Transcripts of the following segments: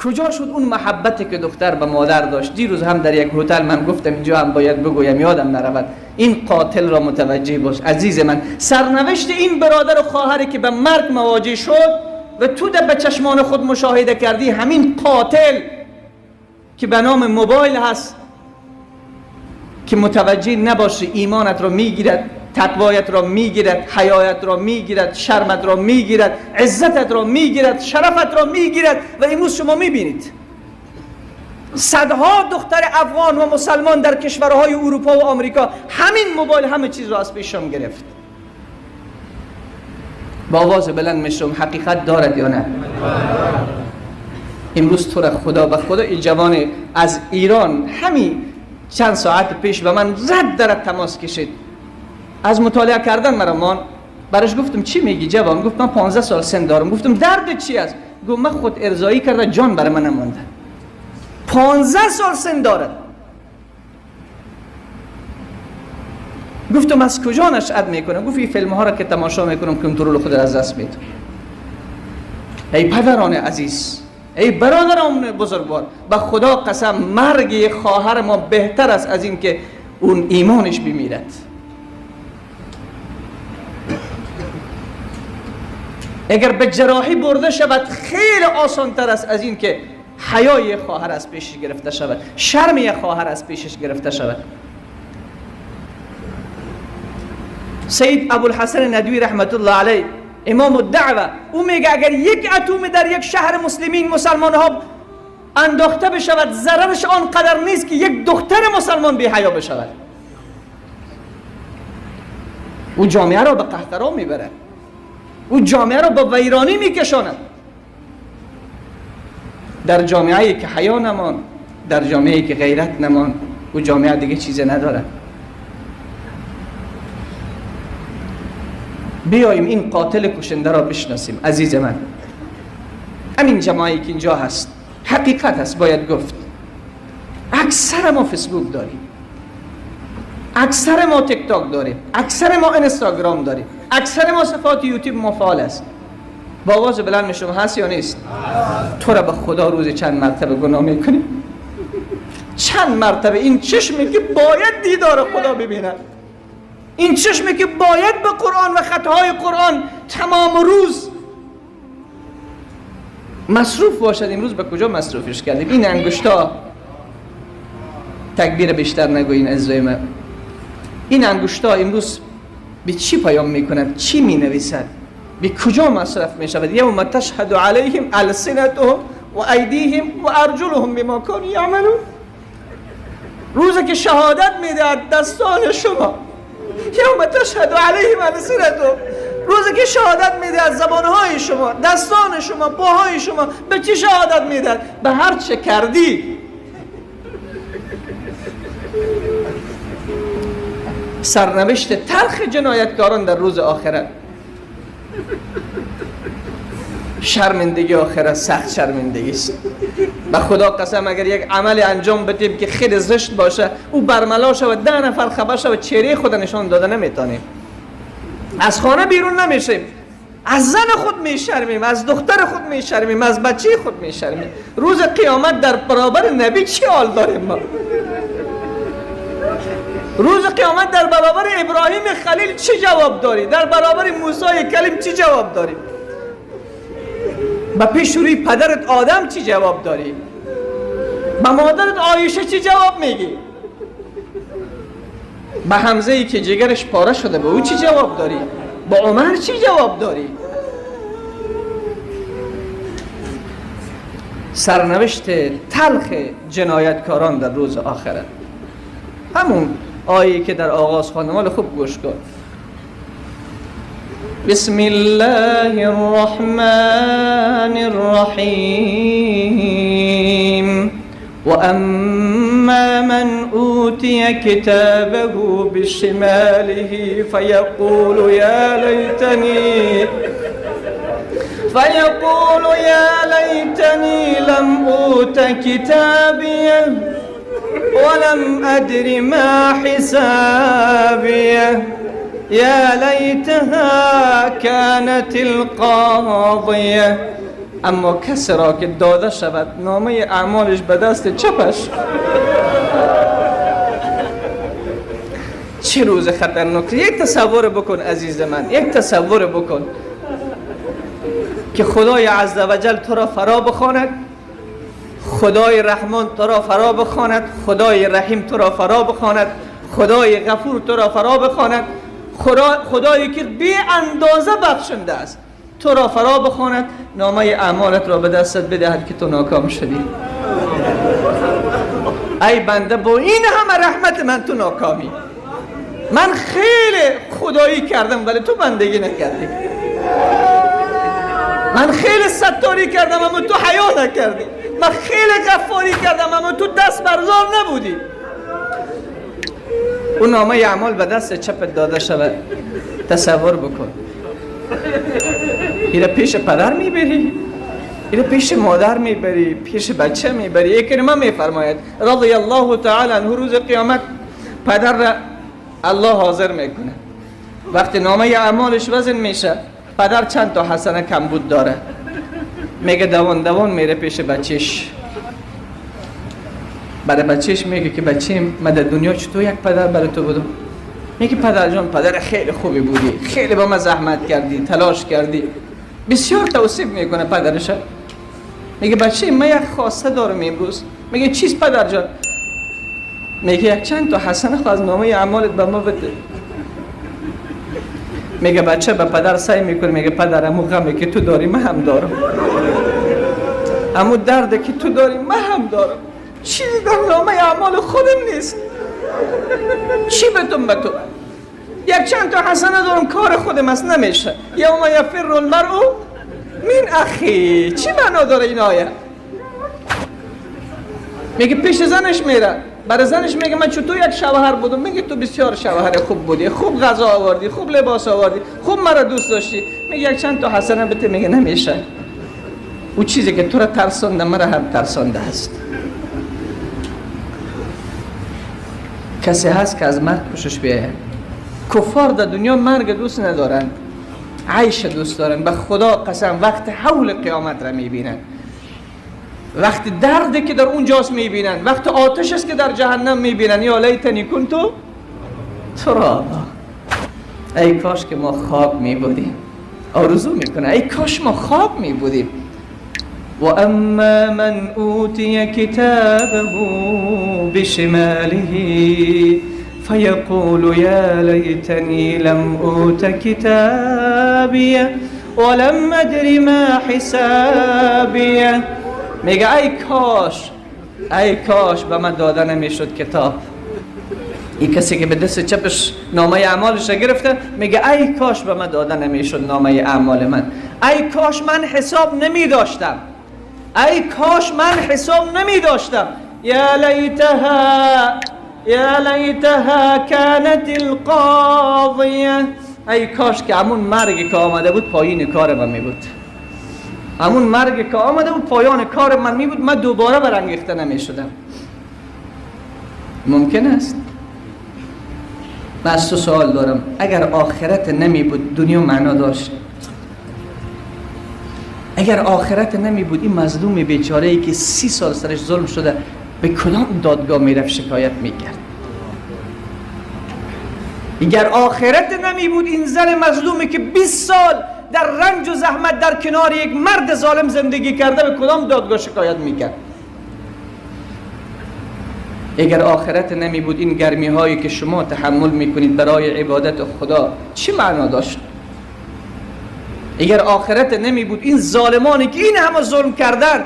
کجا شد اون محبتی که دختر به مادر داشت؟ دیروز هم در یک هتل من گفتم اینجا هم باید بگویم، یادم نرود، این قاتل را متوجه باش عزیز من. سرنوشت این برادر و خواهری که به مرگ مواجه شد و تو به چشمان خود مشاهده کردی، همین قاتل که به نام موبایل هست که متوجه نباشی ایمانت را میگیرد، تقوایت را میگیرد، حیایت را میگیرد، شرمت را میگیرد، عزتت را میگیرد، شرفت را میگیرد. و امروز شما میبینید صدها دختر افغان و مسلمان در کشورهای اروپا و آمریکا همین موبایل همه چیز را از پیشم گرفت. با آواز بلند میشم حقیقت دارد یا نه؟ امروز تو را خدا به خدا این جوان از ایران همین چند ساعت پیش به من زد در تماس کشید، از مطالعه کردن مرا برش گفتم چی میگی جوان؟ گفت من 15 سال سن دارم. گفتم درد چی است؟ گفت من خود ارضایی کرده جان برای من نمونده. 15 سال سن دارد. گفتم از کجا نشأت میکنه؟ گفت این فیلم ها را که تماشا میکنم کنترل خود از دست میدم. ای پدران عزیز، ای برادران بزرگوار، به خدا قسم مرگ خواهر ما بهتر است از این که اون ایمانش بمیرد. اگر به جراحی برده شود خیلی آسان تر است از این که حیای خواهر از پیشش گرفته شود، شرم خواهر از پیشش گرفته شود. سید ابوالحسن ندوی رحمت الله علیه، امام الدعوه، او میگه اگر یک اتم در یک شهر مسلمان ها انداخته بشود ضررش آنقدر نیست که یک دختر مسلمان بی حیا بشود. او جامعه را به قهقرا میبرد، او جامعه را به ویرانی میکشاند. در جامعه‌ای که حیا نمان، در جامعه‌ای که غیرت نمان، او جامعه دیگه چیزی نداره. بیاییم این قاتل کشنده را بشناسیم عزیز من. همین جماعی که اینجا هست حقیقت هست، باید گفت اکثر ما فیسبوک داریم، اکثر ما تیک تاک داریم، اکثر ما اینستاگرام داریم، اکثر ما صفحات یوتیوب ما فعال است. با آواز بلند میشم هست یا نیست؟ تو را به خدا روز چند مرتبه گناه میکنی؟ چند مرتبه این چشمی که باید دیدار خدا ببیند، این چشمی که باید به قرآن و خطهای قرآن تمام روز مصروف باشد، امروز به کجا مصروفش کردیم؟ این انگشتا تکبیر بیشتر نگوین عزیزای من. این انگشتا امروز به چی پیام میکنند؟ چی مینویسند؟ به کجا مصرف میشود؟ یوم تشهد علیهم السنتهم و ایدیهم و ارجلهم بما کانوا یعملون. روزی که شهادت میدهد دستان شما، یوم تشهد علیهم السنتهم، روزی که شهادت میدهد زبانهای شما، دستان شما، پاهای شما. به چی شهادت میدهد؟ به هر چه کردی. سرنوشت تلخ جنایتکاران در روز آخرت، شرمندگی آخرت سخت شرمندگی است. به خدا قسم اگر یک عمل انجام بدیم که خیلی زشت باشه، او برملا شود، 10 نفر خبر شود، چهره خود نشان داده نمیتونیم، از خانه بیرون نمیشیم، از زن خود میشرمیم، از دختر خود میشرمیم، از بچه خود میشرمیم. روز قیامت در برابر نبی چی حال داریم ما؟ روز قیامت در برابر ابراهیم خلیل چی جواب داری؟ در برابر موسی کلیم چی جواب داری؟ به پیش روی پدرت آدم چی جواب داری؟ به مادرت عایشه چی جواب میگی؟ به حمزه ای که جگرش پاره شده به او چی جواب داری؟ به عمر چی جواب داری؟ سرنوشت تلخ جنایتکاران در روز آخرت. همون آیه که در آغاز خواندم، حالا خوب گوش کن. بسم الله الرحمن الرحیم و اما من اوتی کتابه بشماله فیقول یا لیتنی لم اوت کتابیه ولم أدر ما حسابيه يا ليتها كانت القاضية اما کسی را که داده شود نامه اعمالش به دست چپش، چه روز خطرناک. یک تصور بکن عزیز من، یک تصور بکن که خدای عزوجل تو را فرا بخواند، خدای رحمان تو را فرا بخواند، خدای رحیم تو را فرا بخواند، خدای غفور تو را فرا بخواند، خدایی که بی اندازه بخشنده است تو را فرا بخواند، نامه اعمالت را به دستت بدهد که تو ناکام شدی. ای بنده، با این همه رحمت من تو ناکامی. من خیلی خدایی کردم ولی تو بندگی نکردی. من خیلی ستاری کردم اما تو حیا نکردی. من خیلی غفاری کردم اما تو دست برزار نبودی. اون نامه اعمال به دست چپت داده شود. تصور بکن، ایره پیش پدر میبری، ایره پیش مادر میبری، پیش بچه میبری. اکرمه میفرماید رضی الله تعالی عنه روز قیامت پدر را الله حاضر میکنه. وقتی نامه اعمالش وزن میشه، پدر چند تا حسنه کمبود داره، میگه دوان میره پیش بچهش. برای بچهش میگه که بچه‌م من در دنیا چطور یک پدر برای تو بودم؟ میگه پدر جان پدر خیلی خوبی بودی، خیلی با من زحمت کردی، تلاش کردی. بسیار توصیف میکنه پدرش. میگه بچه من یک خواسته دارم امروز. میگه چیست پدر جان؟ میگه یک چند تا حسنه خو از نامه اعمالت به ما بده. میگه بچه به پدر سعی میکنه، میگه پدر امو غمی که تو داری من هم دارم، امو درد که تو داری من هم دارم، چیزی در نامه اعمال خودم نیست. چی بتون به تو؟ یک چند تا حسنه دارم کار خودم است نمیشه. یوم یفر المرء من اخی. چی معنا داره این آیه؟ میگه پیش زنش میره، برای زنش میگه من چطور یک شوهر بودم؟ میگه تو بسیار شوهر خوب بودی، خوب غذا آوردی، خوب لباس آوردی، خوب مرا دوست داشتی. میگه یک چند تا حسنه بده، میگه نمیشه. او چیزی که تو را ترسانده مرا هم ترسانده است. کسی هست که از مرگ خوشش بیاید؟ کفار در دنیا مرگ دوست ندارن، عیش دوست دارن. به خدا قسم وقت حول قیامت را میبینن، وقت درد که در اونجاست میبینن، وقت آتش است که در جهنم میبینن. یا لیتنی کنتو ترابا. ای کاش که ما خواب میبودیم. آرزو میکنه ای کاش ما خواب میبودیم. و اما من اوتی کتابه بشماله فیقول یا لیتنی لم اوت کتابیه ولم ادر ما حسابیه. میگه ای کاش به من داده نمیشد کتاب. این کسی که به دست چپش نامه اعمالش گرفته میگه ای کاش به من داده نمیشد نامه اعمال من. ای کاش من حساب نمی داشتم. ای کاش من حساب نمی داشتم. یا لیتها کانت القاضیه. ای کاش که همون مرگی که آمده بود پایین کار من می بود. همون مرگی که آمده بود پایان کار من می بود، من دوباره برانگیخته نمی شدم. ممکن است؟ من از تو سوال دارم، اگر آخرت نمی بود دنیا معنا داشت؟ اگر آخرت نمی بود این مظلوم بیچاره ای که 30 سال سرش ظلم شده به کدام دادگاه میرفت شکایت میکرد؟ اگر آخرت نمی بود این زن مظلومی که 20 سال در رنج و زحمت در کنار یک مرد ظالم زندگی کرده به کدام دادگاه شکایت میکرد؟ اگر آخرت نمی بود این گرمی هایی که شما تحمل میکنید برای عبادت خدا چی معنا داشت؟ اگر آخرت نمی بود این ظالمانی که این همه ظلم کردن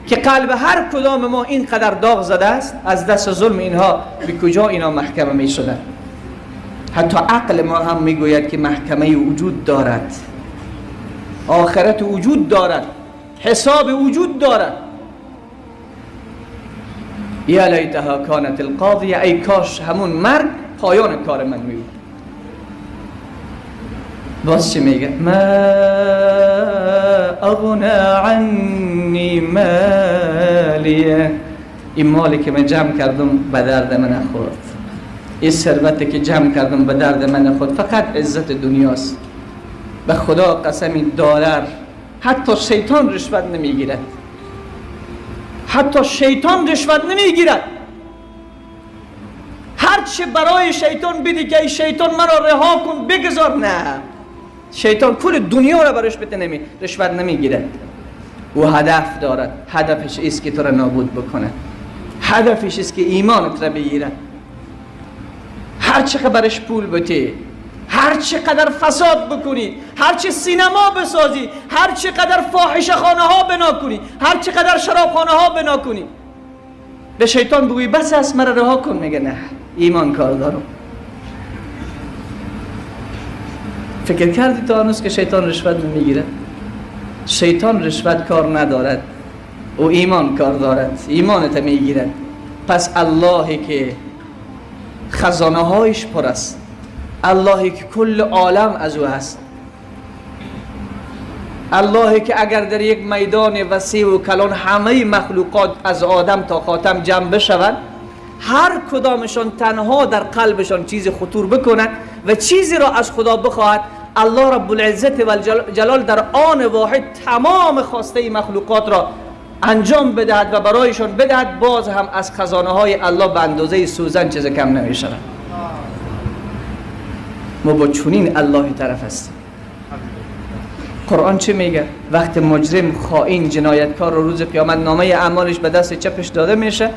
که قلب هر کدام ما اینقدر داغ زده است، از دست ظلم اینها به کجا اینا محکمه می شدن؟ حتی عقل ما هم می گوید که محکمه وجود دارد، آخرت وجود دارد، حساب وجود دارد. یا لیتها کانت القاضیه. ای کاش همون مرگ پایان کار من می بود. باز چی میگه؟ ما اغنا عنی مالیه. این مالی که من جمع کردم به درد من نخورد، این ثروتی که جمع کردم به درد من نخورد، فقط عزت دنیاست. به خدا قسمی $، حتی شیطان رشوت نمیگیرد، حتی شیطان رشوت نمیگیرد. هرچه برای شیطان بدی که ای شیطان مرا رها کن بگذار، نه، شیطان کل دنیا را برش بده، رشوت نمیگیرد. و هدف دارد، هدفش است که تو را نابود بکنه، هدفش است که ایمانت را بگیرد. هر چقدر برش پول بده، هر چقدر فساد بکنی، هر چه سینما بسازی، هر چقدر فاحشه خانه ها بنا کنی، هر چقدر شراب خانه ها بنا کنی، به شیطان بگویی بس است مرا رها کن، میگه نه، ایمان کار دارم. فکر کردی تا هنوز که شیطان رشوت نمیگیره؟ شیطان رشوت کار ندارد، او ایمان کار دارد، ایمانت میگیرد. پس اللهی که خزانه هایش پر است، اللهی که کل عالم از او هست، اللهی که اگر در یک میدان وسیع و کلان همه مخلوقات از آدم تا خاتم جمع بشوند، هر کدامشان تنها در قلبشان چیز خطور بکنند و چیزی را از خدا بخواهد، الله رب العزت و جلال در آن واحد تمام خواسته مخلوقات را انجام بدهد و برایشان بدهد، باز هم از خزانه های الله به اندازه سوزن چیز کم نمیشه. ما با چنین الله طرف هستیم. قرآن چه میگه؟ وقت مجرم، خائن، جنایتکار رو روز قیامت نامه اعمالش به دست چپش داده میشه،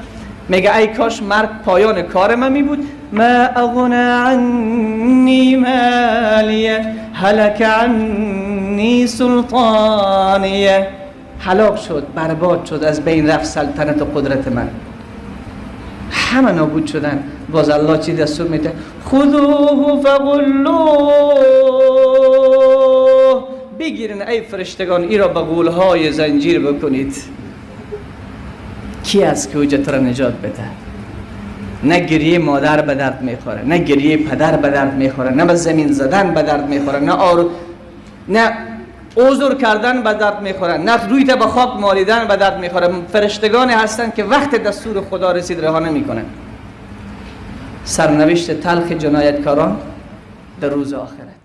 میگه ای کاش مرگ پایان کار من می بود. ما اغنى عنی مالیه هلک عنی سلطانیه، هلاک شد، برباد شد، از بین رفت سلطنت و قدرت من، همه نابود شدن. باز الله چی دستور میده؟ خذوه فغلوه، بگیرین ای فرشتگان ای را به غولهای زنجیر بکنید. کی است که وجهت را نجات بده؟ نه گریه مادر به درد میخوره، نه گریه پدر به درد میخوره، نه به زمین زدن به درد میخوره، نه عذر کردن به درد میخوره، نه رویت به خاک مالیدن به درد میخوره. فرشتگانی هستند که وقت دستور خدا رسید رها نمیکنن. سرنوشت تلخ جنایتکاران در روز آخرت.